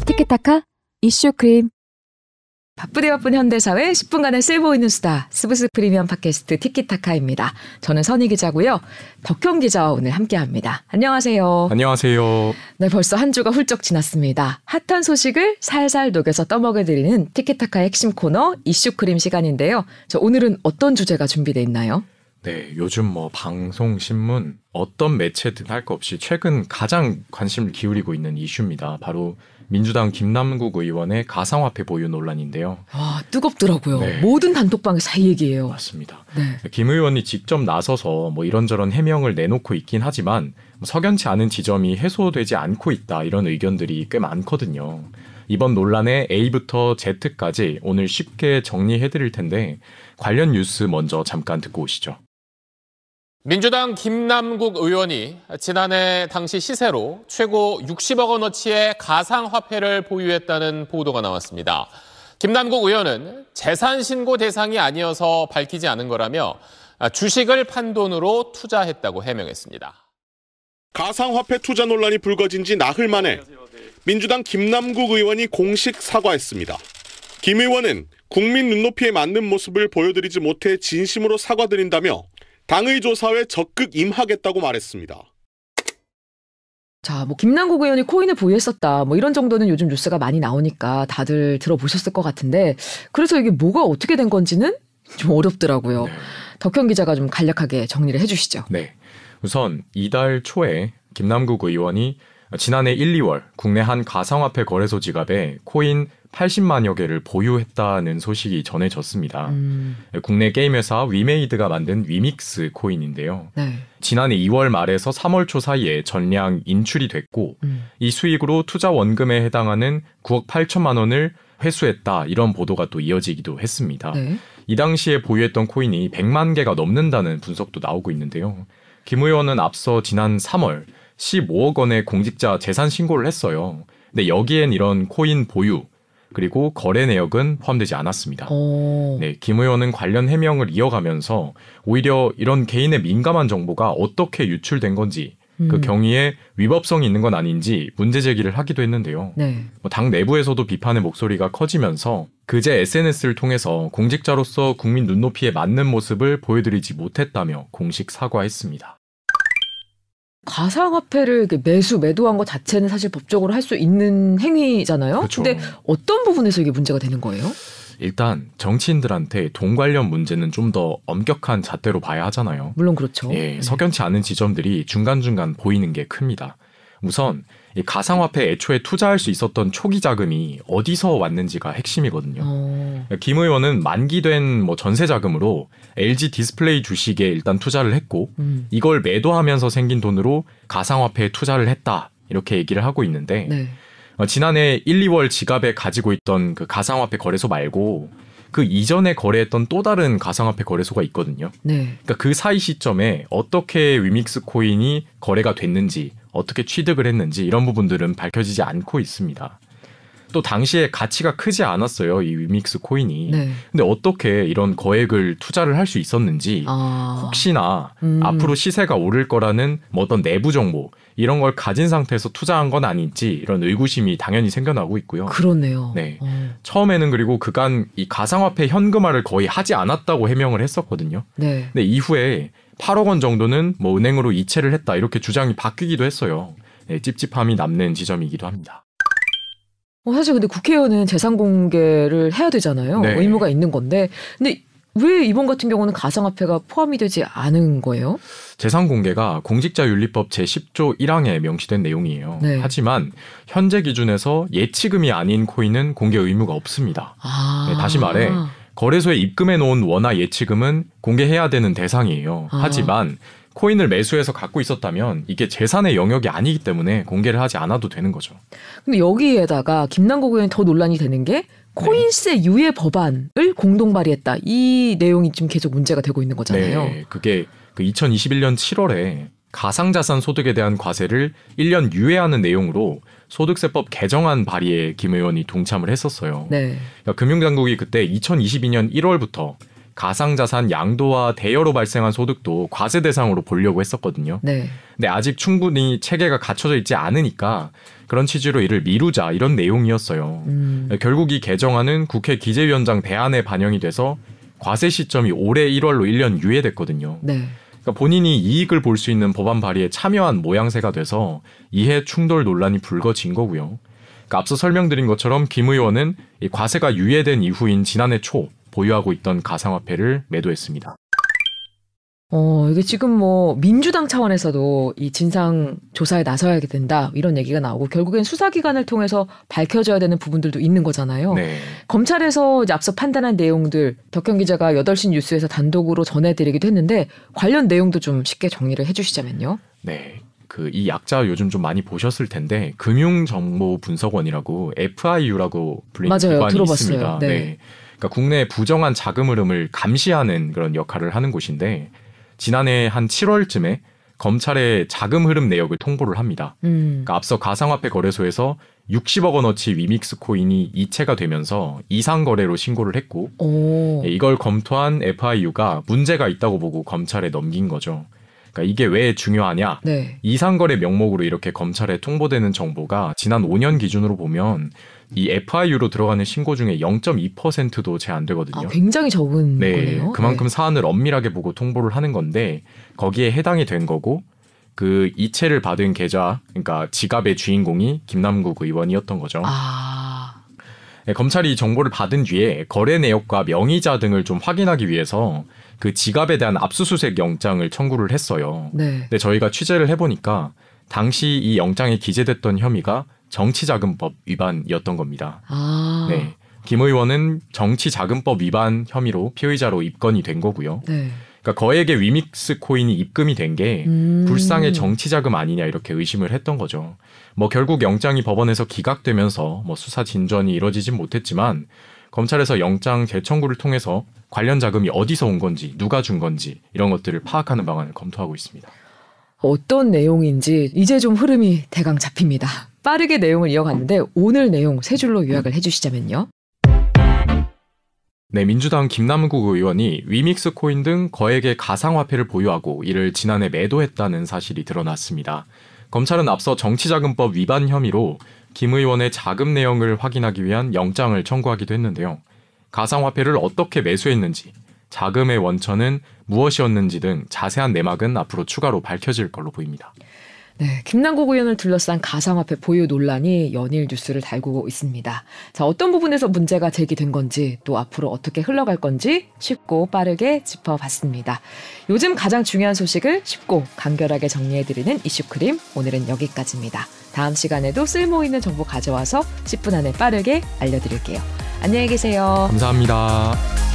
티키타카 이슈 크림. 바쁘디 바쁜 현대사회 10분간의 쓸모있는 수다. 스브스 프리미엄 팟캐스트 티키타카입니다. 저는 선희 기자고요. 덕형 기자와 오늘 함께합니다. 안녕하세요. 안녕하세요. 네, 벌써 한 주가 훌쩍 지났습니다. 핫한 소식을 살살 녹여서 떠먹여드리는 티키타카의 핵심 코너 이슈 크림 시간인데요. 오늘은 어떤 주제가 준비되어 있나요? 네, 요즘 방송, 신문, 어떤 매체든 할 것 없이 최근 가장 관심을 기울이고 있는 이슈입니다. 바로 민주당 김남국 의원의 가상화폐 보유 논란인데요. 아, 뜨겁더라고요. 네. 모든 단톡방에서 다 얘기해요. 맞습니다. 네. 김 의원이 직접 나서서 이런저런 해명을 내놓고 있긴 하지만 석연치 않은 지점이 해소되지 않고 있다, 이런 의견들이 꽤 많거든요. 이번 논란의 A부터 Z까지 오늘 쉽게 정리해드릴 텐데 관련 뉴스 먼저 잠깐 듣고 오시죠. 민주당 김남국 의원이 지난해 당시 시세로 최고 60억 원어치의 가상화폐를 보유했다는 보도가 나왔습니다. 김남국 의원은 재산 신고 대상이 아니어서 밝히지 않은 거라며 주식을 판 돈으로 투자했다고 해명했습니다. 가상화폐 투자 논란이 불거진 지 나흘 만에 민주당 김남국 의원이 공식 사과했습니다. 김 의원은 국민 눈높이에 맞는 모습을 보여드리지 못해 진심으로 사과드린다며 당의 조사에 적극 임하겠다고 말했습니다. 자, 김남국 의원이 코인을 보유했었다, 이런 정도는 요즘 뉴스가 많이 나오니까 다들 들어보셨을 것 같은데, 그래서 이게 뭐가 어떻게 된 건지는 좀 어렵더라고요. 네. 덕형 기자가 좀 간략하게 정리를 해주시죠. 네, 우선 이달 초에 김남국 의원이 지난해 1, 2월 국내 한 가상화폐 거래소 지갑에 코인 80만여 개를 보유했다는 소식이 전해졌습니다. 국내 게임 회사 위메이드가 만든 위믹스 코인인데요. 네. 지난해 2월 말에서 3월 초 사이에 전량 인출이 됐고 이 수익으로 투자 원금에 해당하는 9억 8천만 원을 회수했다, 이런 보도가 또 이어지기도 했습니다. 네. 이 당시에 보유했던 코인이 100만 개가 넘는다는 분석도 나오고 있는데요. 김 의원은 앞서 지난 3월 15억 원의 공직자 재산 신고를 했어요. 근데 여기엔 이런 코인 보유 그리고 거래 내역은 포함되지 않았습니다. 네, 김 의원은 관련 해명을 이어가면서 오히려 이런 개인의 민감한 정보가 어떻게 유출된 건지, 그 경위에 위법성이 있는 건 아닌지 문제 제기를 하기도 했는데요. 네. 당 내부에서도 비판의 목소리가 커지면서 그제 SNS를 통해서 공직자로서 국민 눈높이에 맞는 모습을 보여드리지 못했다며 공식 사과했습니다. 가상화폐를 매도한 것 자체는 사실 법적으로 할 수 있는 행위잖아요. 그렇죠. 근데 어떤 부분에서 이게 문제가 되는 거예요? 일단 정치인들한테 돈 관련 문제는 좀 더 엄격한 잣대로 봐야 하잖아요. 물론 그렇죠. 예, 네. 석연치 않은 지점들이 중간중간 보이는 게 큽니다. 우선 이 가상화폐에 애초에 투자할 수 있었던 초기 자금이 어디서 왔는지가 핵심이거든요. 김 의원은 만기된 전세 자금으로 LG 디스플레이 주식에 일단 투자를 했고 이걸 매도하면서 생긴 돈으로 가상화폐에 투자를 했다, 이렇게 얘기를 하고 있는데 네. 지난해 1, 2월 지갑에 가지고 있던 그 가상화폐 거래소 말고 그 이전에 거래했던 또 다른 가상화폐 거래소가 있거든요. 네. 그러니까 그 사이 시점에 어떻게 위믹스 코인이 거래가 됐는지, 어떻게 취득을 했는지, 이런 부분들은 밝혀지지 않고 있습니다. 또 당시에 가치가 크지 않았어요, 이 위믹스 코인이. 네. 근데 어떻게 이런 거액을 투자를 할 수 있었는지, 혹시나 앞으로 시세가 오를 거라는 어떤 내부 정보, 이런 걸 가진 상태에서 투자한 건 아닌지, 이런 의구심이 당연히 생겨나고 있고요. 그렇네요. 네. 처음에는 그리고 그간 이 가상화폐 현금화를 거의 하지 않았다고 해명을 했었거든요. 네. 근데 이후에 8억 원 정도는 은행으로 이체를 했다, 이렇게 주장이 바뀌기도 했어요. 네, 찝찝함이 남는 지점이기도 합니다. 사실 근데 국회의원은 재산 공개를 해야 되잖아요. 네. 의무가 있는 건데. 근데 왜 이번 같은 경우는 가상화폐가 포함이 되지 않은 거예요? 재산 공개가 공직자윤리법 제10조 1항에 명시된 내용이에요. 네. 하지만 현재 기준에서 예치금이 아닌 코인은 공개 의무가 없습니다. 네, 다시 말해 거래소에 입금해 놓은 원화 예치금은 공개해야 되는 대상이에요. 하지만 코인을 매수해서 갖고 있었다면 이게 재산의 영역이 아니기 때문에 공개를 하지 않아도 되는 거죠. 근데 여기에다가 김남국 의원이 더 논란이 되는 게 코인세 유예 법안을 공동 발의했다. 이 내용이 지금 계속 문제가 되고 있는 거잖아요. 네, 그게 2021년 7월에 가상자산 소득에 대한 과세를 1년 유예하는 내용으로 소득세법 개정안 발의에 김 의원이 동참을 했었어요. 네. 그러니까 금융당국이 그때 2022년 1월부터 가상자산 양도와 대여로 발생한 소득도 과세 대상으로 보려고 했었거든요. 네. 근데 아직 충분히 체계가 갖춰져 있지 않으니까 그런 취지로 이를 미루자 이런 내용이었어요. 결국 이 개정안은 국회 기재위원장 대안에 반영이 돼서 과세 시점이 올해 1월로 1년 유예됐거든요. 네. 그러니까 본인이 이익을 볼 수 있는 법안 발의에 참여한 모양새가 돼서 이해 충돌 논란이 불거진 거고요. 그러니까 앞서 설명드린 것처럼 김 의원은 이 과세가 유예된 이후인 지난해 초 보유하고 있던 가상화폐를 매도했습니다. 이게 지금 뭐 민주당 차원에서도 이 진상 조사에 나서야 된다 이런 얘기가 나오고 결국엔 수사기관을 통해서 밝혀져야 되는 부분들도 있는 거잖아요. 네. 검찰에서 이제 앞서 판단한 내용들 덕현 기자가 8시 뉴스에서 단독으로 전해드리기도 했는데 관련 내용도 좀 쉽게 정리를 해주시자면요. 네. 이 약자 요즘 좀 많이 보셨을 텐데 금융정보분석원이라고 FIU라고 불리는 맞아요. 기관이 들어봤어요. 있습니다. 네. 네. 그러니까 국내 부정한 자금 흐름을 감시하는 그런 역할을 하는 곳인데 지난해 한 7월쯤에 검찰에 자금 흐름 내역을 통보를 합니다. 그러니까 앞서 가상화폐 거래소에서 60억 원어치 위믹스 코인이 이체가 되면서 이상 거래로 신고를 했고 이걸 검토한 FIU가 문제가 있다고 보고 검찰에 넘긴 거죠. 그러니까 이게 왜 중요하냐? 네. 이상거래 명목으로 이렇게 검찰에 통보되는 정보가 지난 5년 기준으로 보면 이 FIU로 들어가는 신고 중에 0.2%도 채 안 되거든요. 굉장히 적은 네, 거네요. 그만큼 사안을 엄밀하게 보고 통보를 하는 건데 거기에 해당이 된 거고 그 이체를 받은 계좌, 그러니까 지갑의 주인공이 김남국 의원이었던 거죠. 네, 검찰이 이 정보를 받은 뒤에 거래 내역과 명의자 등을 좀 확인하기 위해서 그 지갑에 대한 압수수색 영장을 청구를 했어요. 네. 근데 저희가 취재를 해보니까 당시 이 영장에 기재됐던 혐의가 정치자금법 위반이었던 겁니다. 네, 김 의원은 정치자금법 위반 혐의로 피의자로 입건이 된 거고요. 네. 그러니까 거액의 위믹스 코인이 입금이 된 게 불상의 정치자금 아니냐 이렇게 의심을 했던 거죠. 뭐 결국 영장이 법원에서 기각되면서 뭐 수사 진전이 이뤄지진 못했지만 검찰에서 영장 재청구를 통해서 관련 자금이 어디서 온 건지 누가 준 건지 이런 것들을 파악하는 방안을 검토하고 있습니다. 어떤 내용인지 이제 좀 흐름이 대강 잡힙니다. 빠르게 내용을 이어갔는데 오늘 내용 세 줄로 요약을 해주시자면요. 네, 민주당 김남국 의원이 위믹스 코인 등 거액의 가상화폐를 보유하고 이를 지난해 매도했다는 사실이 드러났습니다. 검찰은 앞서 정치자금법 위반 혐의로 김 의원의 자금 내용을 확인하기 위한 영장을 청구하기도 했는데요. 가상화폐를 어떻게 매수했는지, 자금의 원천은 무엇이었는지 등 자세한 내막은 앞으로 추가로 밝혀질 걸로 보입니다. 네, 김남국 의원을 둘러싼 가상화폐 보유 논란이 연일 뉴스를 달구고 있습니다. 자, 어떤 부분에서 문제가 제기된 건지 또 앞으로 어떻게 흘러갈 건지 쉽고 빠르게 짚어봤습니다. 요즘 가장 중요한 소식을 쉽고 간결하게 정리해드리는 이슈크림, 오늘은 여기까지입니다. 다음 시간에도 쓸모있는 정보 가져와서 10분 안에 빠르게 알려드릴게요. 안녕히 계세요. 감사합니다.